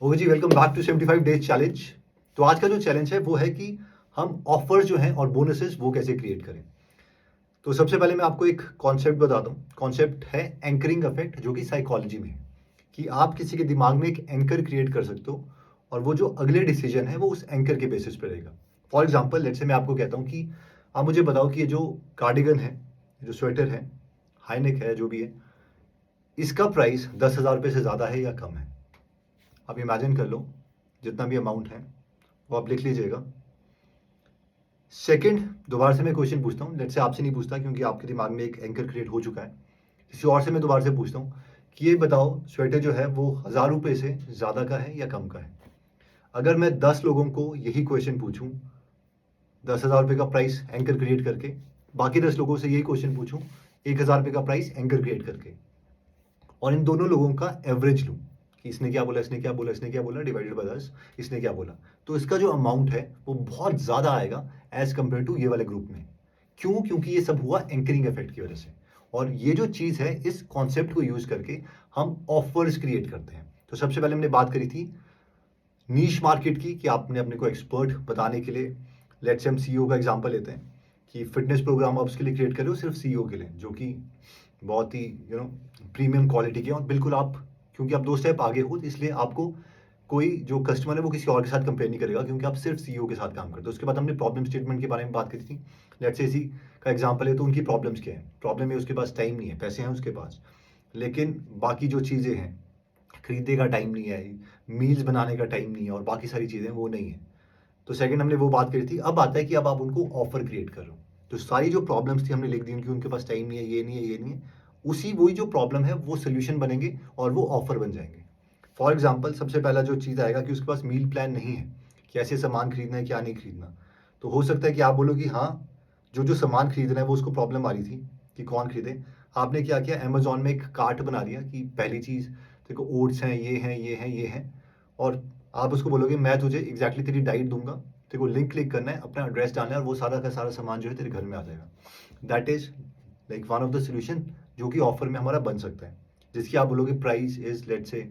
Okay जी, welcome back to 75 days challenge. तो आज का जो चैलेंज है वो है कि हम ऑफर्स जो हैं और बोनसेस वो कैसे क्रिएट करें। तो सबसे पहले मैं आपको एक कॉन्सेप्ट बता दूं। कॉन्सेप्ट है एंकरिंग इफेक्ट, जो कि साइकोलॉजी में है कि आप किसी के दिमाग में एक एंकर क्रिएट कर सकते हो और वो जो अगले डिसीजन है वो उस एंकर के बेसिस पे रहेगा। फॉर एग्जाम्पल लेट्स से मैं आपको कहता हूँ कि आप मुझे बताओ कि ये जो कार्डिगन है, जो स्वेटर है, हाईनेक है, जो भी है, इसका प्राइस 10,000 रुपये से ज़्यादा है या कम है। आप इमेजिन कर लो, जितना भी अमाउंट है वो आप लिख लीजिएगा। सेकंड, दोबारा से मैं क्वेश्चन पूछता हूँ। लेट्स से आपसे नहीं पूछता क्योंकि आपके दिमाग में एक एंकर क्रिएट हो चुका है। किसी और से मैं दोबारा से पूछता हूँ कि ये बताओ स्वेटर जो है वो 1,000 रुपये से ज़्यादा का है या कम का है। अगर मैं 10 लोगों को यही क्वेश्चन पूछूं, 10,000 रुपये का प्राइस एंकर क्रिएट करके, बाकी 10 लोगों से यही क्वेश्चन पूछूं 1,000 रुपये का प्राइस एंकर क्रिएट करके, और इन दोनों लोगों का एवरेज लूँ कि इसने क्या बोला, इसने क्या बोला, इसने क्या बोला, डिवाइडेड बाय 10, इसने क्या बोला, तो इसका जो अमाउंट है वो बहुत ज़्यादा आएगा एज कंपेयर टू ये वाले ग्रुप में। क्यों? क्योंकि ये सब हुआ एंकरिंग इफेक्ट की वजह से। और ये जो चीज़ है, इस कॉन्सेप्ट को यूज करके हम ऑफर्स क्रिएट करते हैं। तो सबसे पहले हमने बात करी थी नीश मार्केट की कि आपने अपने को एक्सपर्ट बताने के लिए, लेट्स से हम सीईओ का एग्जांपल लेते हैं कि फिटनेस प्रोग्राम आप उसके लिए क्रिएट कर रहे हो सिर्फ सीईओ के लिए, जो कि बहुत ही प्रीमियम क्वालिटी के हैं। और बिल्कुल आप, क्योंकि आप 2 स्टेप आगे हो, तो इसलिए आपको कोई जो कस्टमर है वो किसी और के साथ कंपेयर नहीं करेगा, क्योंकि आप सिर्फ सीईओ के साथ काम करते हो। उसके बाद हमने प्रॉब्लम स्टेटमेंट के बारे में बात करी थी। लेट्स से इसी का एग्जांपल है, तो उनकी प्रॉब्लम्स क्या है। प्रॉब्लम है उसके पास टाइम नहीं है, पैसे हैं उसके पास, लेकिन बाकी जो चीज़ें हैं, खरीदने का टाइम नहीं है, मील्स बनाने का टाइम नहीं है, और बाकी सारी चीज़ें वो नहीं है। तो सेकंड हमने वो बात करी थी। अब आता है कि अब आप उनको ऑफर क्रिएट कर रहे हो। तो सारी जो प्रॉब्लम्स थी हमने लिख दी उनकी, उनके पास टाइम नहीं है, ये नहीं है, ये नहीं है। उसी वही जो प्रॉब्लम है वो सोल्यूशन बनेंगे और वो ऑफर बन जाएंगे। फॉर एग्जाम्पल सबसे पहला जो चीज़ आएगा कि उसके पास मील प्लान नहीं है कि ऐसे सामान खरीदना है, क्या नहीं खरीदना। तो हो सकता है कि आप बोलो कि हाँ, जो जो सामान खरीदना है वो उसको प्रॉब्लम आ रही थी कि कौन खरीदे। आपने क्या किया, अमेजोन में एक कार्ट बना दिया कि पहली चीज़ देखो ओट्स हैं, ये हैं, ये हैं, ये हैं, और आप उसको बोलोगे मैं तुझे एग्जैक्टली तेरी डाइट दूंगा, तेरे को लिंक क्लिक करना है, अपना एड्रेस डालना है, और वो सारा का सारा सामान जो है तेरे घर में आ जाएगा। That is like one of the solution जो कि ऑफर में हमारा बन सकता है, जिसकी आप बोलोगे प्राइस इज लेट से,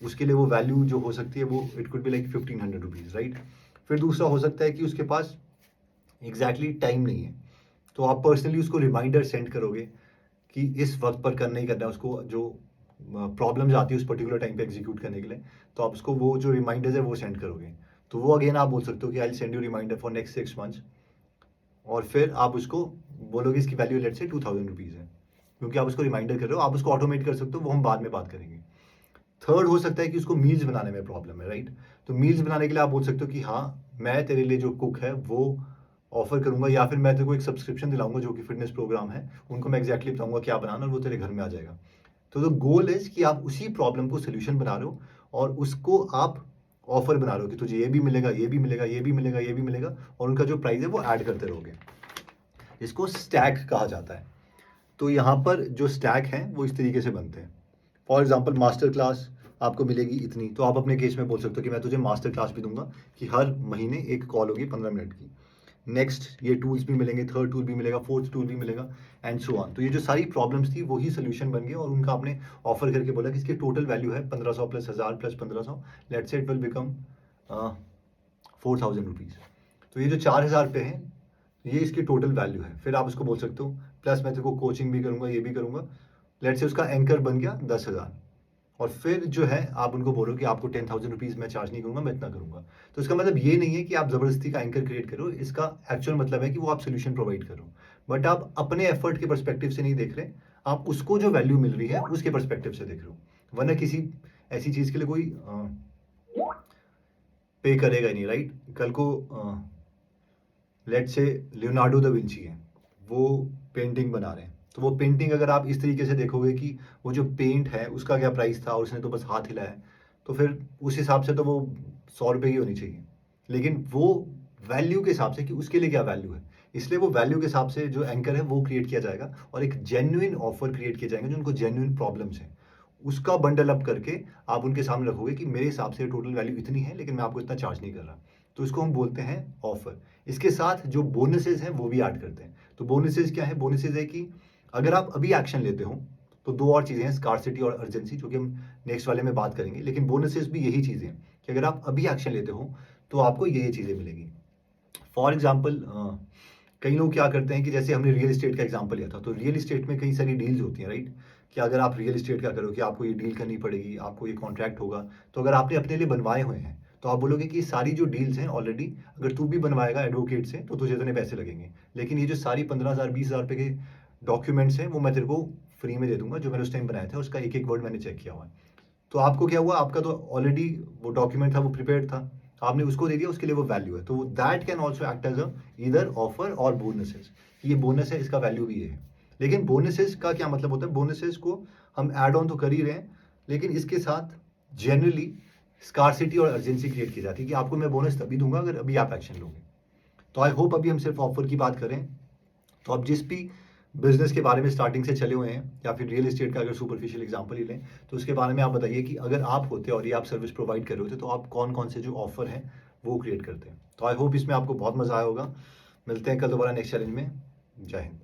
उसके लिए वो वैल्यू जो हो सकती है वो it could be like 1,500 rupees, right. फिर दूसरा हो सकता है कि उसके पास एग्जैक्टली टाइम नहीं है, तो आप पर्सनली उसको रिमाइंडर सेंड करोगे कि इस वक्त पर करना ही करना है उसको, जो प्रॉब्लम्स आती है उस पर्टिकुलर टाइम पे एग्जीक्यूट करने के लिए। तो आप उसको वो जो रिमाइंडर्स है वो सेंड करोगे। तो वो अगेन आप बोल सकते हो कि I will send you reminder for next 6 months, और फिर आप उसको बोलोगे इसकी वैल्यू लेट से 2,000 रुपीज़ है, क्योंकि आप उसको रिमाइंडर कर रहे हो। आप उसको ऑटोमेट कर सकते हो, वो हम बाद में बात करेंगे। थर्ड हो सकता है कि उसको मील्स बनाने में प्रॉब्लम है, राइट। तो मील्स बनाने के लिए आप बोल सकते हो कि हाँ, मैं तेरे लिए जो कुक है वो ऑफर करूंगा, या फिर मैं तेरे को एक सब्सक्रिप्शन दिलाऊंगा जो कि फिटनेस प्रोग्राम है, उनको मैं एक्जैक्टली बताऊंगा क्या बनाना और वो तेरे घर में आ जाएगा। तो द गोल इज कि आप उसी प्रॉब्लम को सोल्यूशन बना रहे हो और उसको आप ऑफर बना रहे हो कि तुझे ये भी मिलेगा, ये भी मिलेगा, ये भी मिलेगा, ये भी मिलेगा, और उनका जो प्राइस है वो ऐड करते रहोगे। इसको स्टैक कहा जाता है। तो यहाँ पर जो स्टैक हैं वो इस तरीके से बनते हैं। फॉर एग्जाम्पल मास्टर क्लास आपको मिलेगी इतनी, तो आप अपने केस में बोल सकते हो कि मैं तुझे मास्टर क्लास भी दूंगा कि हर महीने एक कॉल होगी 15 मिनट की। नेक्स्ट ये टूल्स भी मिलेंगे, थर्ड टूल भी मिलेगा, फोर्थ टूल भी मिलेगा, एंड सो ऑन। तो ये जो सारी प्रॉब्लम्स थी वही सोल्यूशन बन गए, और उनका आपने ऑफर करके बोला कि इसकी टोटल वैल्यू है 1,500 plus 1,000 plus 1,500, let's say it will become 4,000 rupees. तो ये जो 4,000 रुपये हैं ये इसकी टोटल वैल्यू है। फिर आप उसको बोल सकते हो प्लस मैं तेरे को कोचिंग भी करूंगा, ये भी करूंगा, लेट्स से उसका एंकर बन गया 10,000। और फिर जो है आप उनको बोलो कि आपको 10,000 रुपीज़ मैं चार्ज नहीं करूंगा, मैं इतना करूंगा। तो इसका मतलब ये नहीं है कि आप जबरदस्ती का एंकर क्रिएट करो, इसका एक्चुअल मतलब है कि वो आप सोल्यूशन प्रोवाइड करो, बट आप अपने एफर्ट के परस्पेक्टिव से नहीं देख रहे, आप उसको जो वैल्यू मिल रही है उसके परस्पेक्टिव से देख रहे हो। वरना किसी ऐसी चीज के लिए कोई पे करेगा ही नहीं, राइट। कल को लेट से लियोनार्डो दा विंची है, वो पेंटिंग बना रहे हैं, तो वो पेंटिंग अगर आप इस तरीके से देखोगे कि वो जो पेंट है उसका क्या प्राइस था और उसने तो बस हाथ हिलाया है, तो फिर उस हिसाब से तो वो 100 रुपये की होनी चाहिए। लेकिन वो वैल्यू के हिसाब से कि उसके लिए क्या वैल्यू है, इसलिए वो वैल्यू के हिसाब से जो एंकर है वो क्रिएट किया जाएगा, और एक जेन्युइन ऑफर क्रिएट किए जाएंगे जो उनको जेन्युइन प्रॉब्लम्स है, उसका बंडल अप करके आप उनके सामने रखोगे कि मेरे हिसाब से टोटल वैल्यू इतनी है, लेकिन मैं आपको इतना चार्ज नहीं कर रहा। तो इसको हम बोलते हैं ऑफर। इसके साथ जो बोनसेस हैं वो भी ऐड करते हैं। तो बोनसेस क्या है? बोनसेस है कि अगर आप अभी एक्शन लेते हो तो दो और चीज़ें हैं, स्कार्सिटी और अर्जेंसी, जो कि हम नेक्स्ट वाले में बात करेंगे। लेकिन बोनसेस भी यही चीज़ें हैं कि अगर आप अभी एक्शन लेते हो तो आपको ये चीज़ें मिलेंगी। फॉर एग्जाम्पल कई लोग क्या करते हैं कि जैसे हमने रियल एस्टेट का एग्जांपल लिया था, तो रियल एस्टेट में कई सारी डील्स होती हैं, राइट? कि अगर आप रियल एस्टेट का करो कि आपको ये डील करनी पड़ेगी, आपको ये कॉन्ट्रैक्ट होगा। तो अगर आपने अपने लिए बनवाए हुए हैं, तो आप बोलोगे कि सारी जो डील्स हैं ऑलरेडी, अगर तू भी बनवाएगा एडवोकेट से, तो तुझे इतने पैसे लगेंगे। लेकिन ये जो सारी 15,000 20,000 रुपए के डॉक्यूमेंट्स हैं, वो मैं तेरे को फ्री में दे दूँगा, जो मैंने उस टाइम बनाए थे, उसका एक-एक वर्ड मैंने चेक किया हुआ है। तो आपको क्या हुआ, आपका तो ऑलरेडी वो डॉक्यूमेंट था, वो प्रिपेयर्ड था, आपने उसको दे दिया, उसके लिए वो वैल्यू है। तो that can also act as a either offer और बोनसेस। ये बोनस है, इसका वैल्यू भी ये है। लेकिन बोनसेस का क्या मतलब होता है, बोनसेस को हम ऐड ऑन तो कर ही रहे हैं, लेकिन इसके साथ जनरली स्कार्सिटी और अर्जेंसी क्रिएट की जाती है कि आपको मैं बोनस तभी दूंगा अगर अभी आप एक्शन लोगे। तो आई होप अभी हम सिर्फ ऑफर की बात करें। तो आप जिस भी बिजनेस के बारे में स्टार्टिंग से चले हुए हैं, या फिर रियल एस्टेट का अगर सुपरफिशियल एग्जांपल ही लें, तो उसके बारे में आप बताइए कि अगर आप होते और ये आप सर्विस प्रोवाइड कर रहे होते, तो आप कौन कौन से जो ऑफर हैं वो क्रिएट करते हैं। तो आई होप इसमें आपको बहुत मजा आया होगा। मिलते हैं कल दोबारा नेक्स्ट चैलेंज में। जय हिंद।